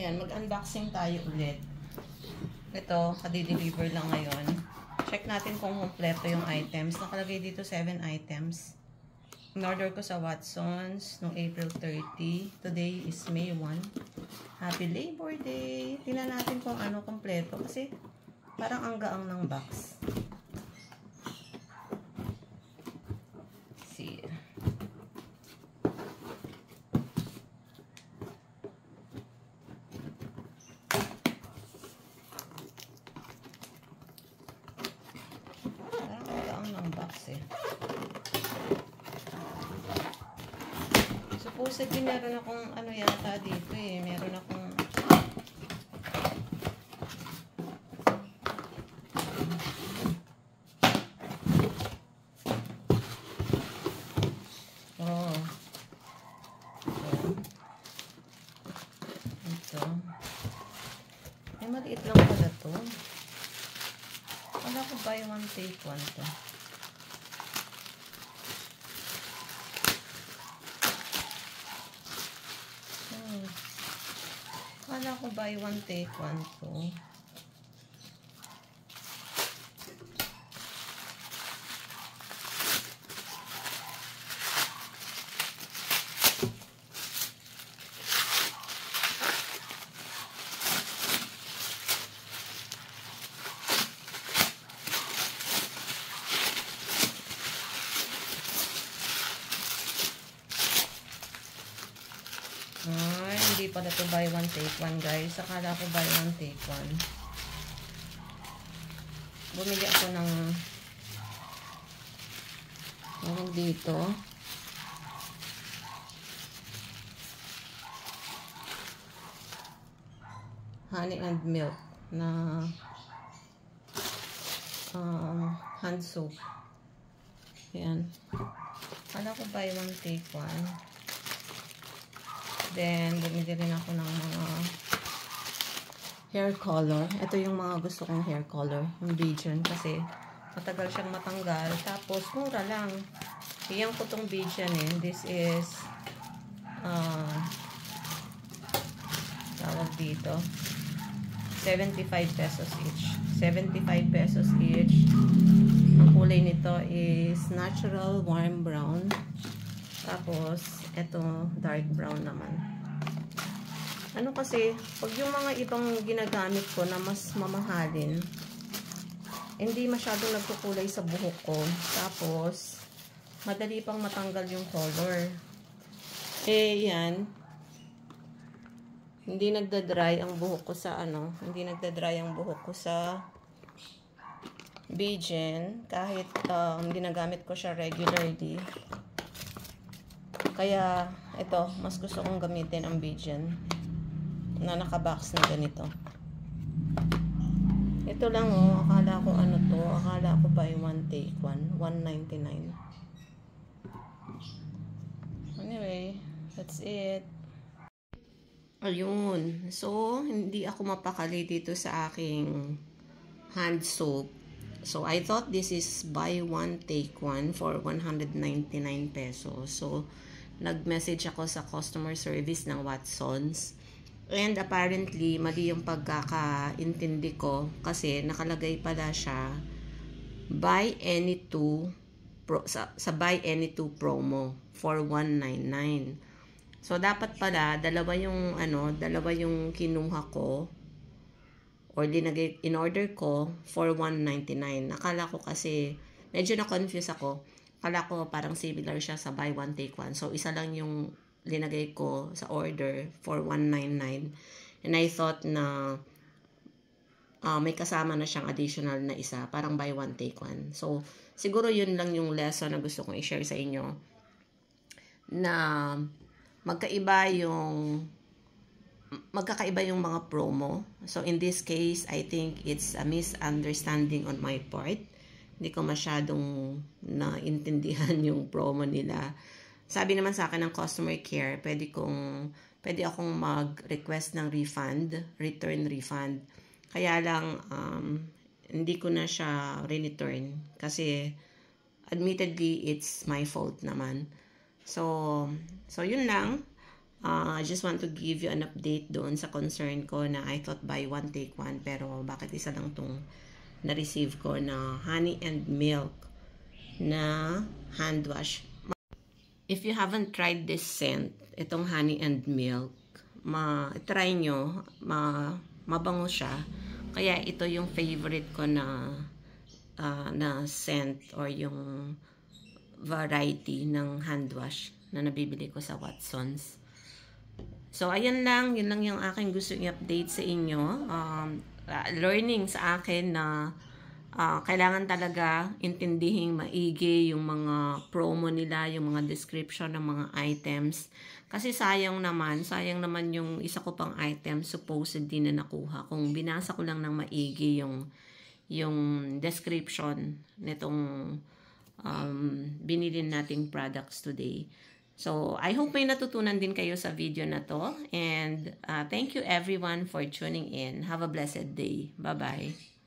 Ayan, mag-unboxing tayo ulit. Ito, kadi-deliver lang ngayon. Check natin kung kompleto yung items. Nakalagay dito 7 items. In-order ko sa Watsons noong April 30. Today is May 1. Happy Labor Day! Tingnan natin kung ano kompleto kasi parang ang gaang ng box. See. Parang ang gaang ng box eh. Supposedly meron akong ano yata dito eh. Meron akong ito. Ay, maliit lang pala to. Wala ko buy one take one to. Wala ko buy one take one to. Ay, hindi pala to buy one take one guys. Akala ko buy one take one. Bumili ako ng dito. Honey and milk na hand soap. Ayan. Akala ko buy one take one. Then, bumili rin ako ng mga hair color. Ito yung mga gusto kong hair color. Yung Bijan. Kasi, matagal siyang matanggal. Tapos, mura lang. Iyan ko tong Bijan eh. This is, tawag dito. 75 pesos each. 75 pesos each. Ang kulay nito is natural warm brown. Tapos, ito, dark brown naman. Ano kasi, pag yung mga ibang ginagamit ko na mas mamahalin, hindi masyadong nagkukulay sa buhok ko. Tapos, madali pang matanggal yung color. Eh, yan. Hindi nagda-dry ang buhok ko sa ano, hindi nagda-dry ang buhok ko sa Bijan. Kahit ginagamit ko siya regularly. Kaya, ito, mas gusto kong gamitin ang Bijan na nakabox na ganito. Ito lang oh, akala ko ano to, akala ko buy one take one, $1.99. Anyway, that's it. Ayun. So, hindi ako mapakali dito sa aking hand soap. So, I thought this is buy one take one for 199 pesos. So, nag-message ako sa customer service ng Watsons. And apparently, mali yung pagkakaintindi ko kasi nakalagay pala siya buy any two sa buy any two promo for 199. So, dapat pala dalawa yung kinuha ko or in order ko for 199. Nakala ko kasi medyo na-confuse ako. Akala ko parang similar siya sa buy one take one. So, isa lang yung linagay ko sa order for 199. And I thought na may kasama na siyang additional na isa. Parang buy one take one. So, siguro yun lang yung lesson na gusto kong i-share sa inyo. Na magkakaiba yung mga promo. So, in this case, I think it's a misunderstanding on my part. Hindi ko masyadong naintindihan yung promo nila. Sabi naman sa akin ng customer care, pwede akong mag-request ng return refund. Kaya lang, hindi ko na siya return kasi admittedly, it's my fault naman. So yun lang. I just want to give you an update doon sa concern ko na I thought buy one take one, pero bakit isa lang tong na-receive ko na honey and milk na hand wash. If you haven't tried this scent, itong honey and milk, try nyo, mabango siya. Kaya ito yung favorite ko na scent or yung variety ng hand wash na nabibili ko sa Watsons. So, ayan lang. Yun lang yung aking gusto i-update sa inyo. Learning sa akin na kailangan talaga intindihin maigi yung mga promo nila, yung mga description ng mga items. Kasi sayang naman yung isa ko pang item supposedly na nakuha. Kung binasa ko lang ng maigi yung description nitong binili nating products today. So, I hope may natutunan din kayo sa video na to. And thank you everyone for tuning in. Have a blessed day. Bye-bye.